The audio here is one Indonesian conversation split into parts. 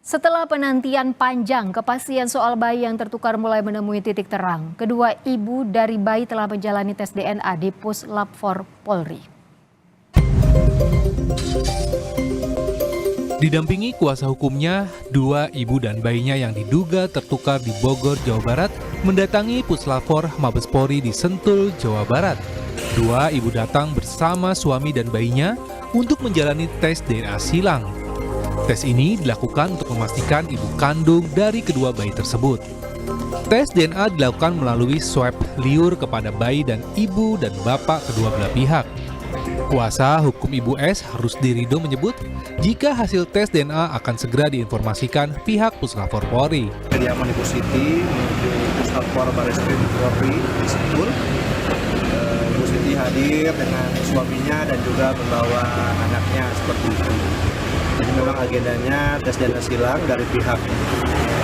Setelah penantian panjang, kepastian soal bayi yang tertukar mulai menemui titik terang. Kedua ibu dari bayi telah menjalani tes DNA di Puslap 4 Polri. Didampingi kuasa hukumnya, dua ibu dan bayinya yang diduga tertukar di Bogor, Jawa Barat mendatangi Puslap 4 Mabes Polri di Sentul, Jawa Barat. Dua ibu datang bersama suami dan bayinya untuk menjalani tes DNA silang. Tes ini dilakukan untuk memastikan ibu kandung dari kedua bayi tersebut. Tes DNA dilakukan melalui swab liur kepada bayi dan ibu dan bapak kedua belah pihak. Kuasa hukum Ibu S, Rusdi Rido menyebut jika hasil tes DNA akan segera diinformasikan pihak Puslap 4 Polri. Kediaman Ibu Siti menuju Puslap 4 Barreskrim Polri di Sentul. Ibu Siti hadir dengan suaminya dan juga membawa anaknya seperti itu. Jadi memang agendanya tes DNA silang dari pihak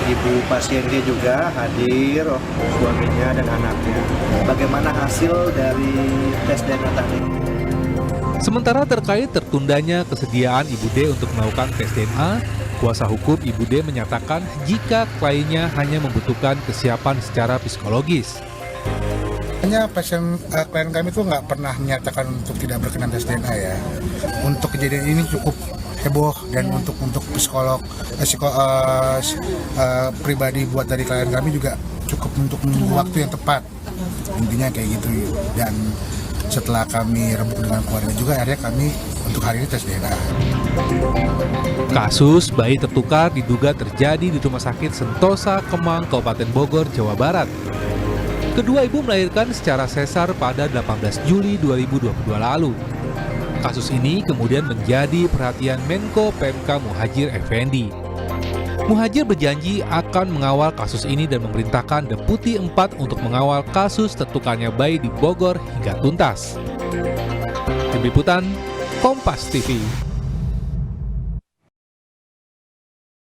ibu pasien dia juga hadir, suaminya dan anaknya. Bagaimana hasil dari tes DNA tadi? Sementara terkait tertundanya kesediaan Ibu D untuk melakukan tes DNA, kuasa hukum Ibu D menyatakan jika kliennya hanya membutuhkan kesiapan secara psikologis. Hanya klien kami itu nggak pernah menyatakan untuk tidak berkenan tes DNA ya. Untuk kejadian ini cukup heboh dan untuk psikolog pribadi buat dari klien kami juga cukup untuk menunggu waktu yang tepat. Intinya kayak gitu. Dan setelah kami rembuk dengan keluarga juga, akhirnya kami untuk hari ini tes DNA. Kasus bayi tertukar diduga terjadi di Rumah Sakit Sentosa, Kemang, Kabupaten Bogor, Jawa Barat. Kedua ibu melahirkan secara sesar pada 18 Juli 2022 lalu. Kasus ini kemudian menjadi perhatian Menko PMK Muhadjir Effendi. Muhadjir berjanji akan mengawal kasus ini dan memerintahkan Deputi 4 untuk mengawal kasus tertukarnya bayi di Bogor hingga tuntas. Tim Liputan, Kompas TV.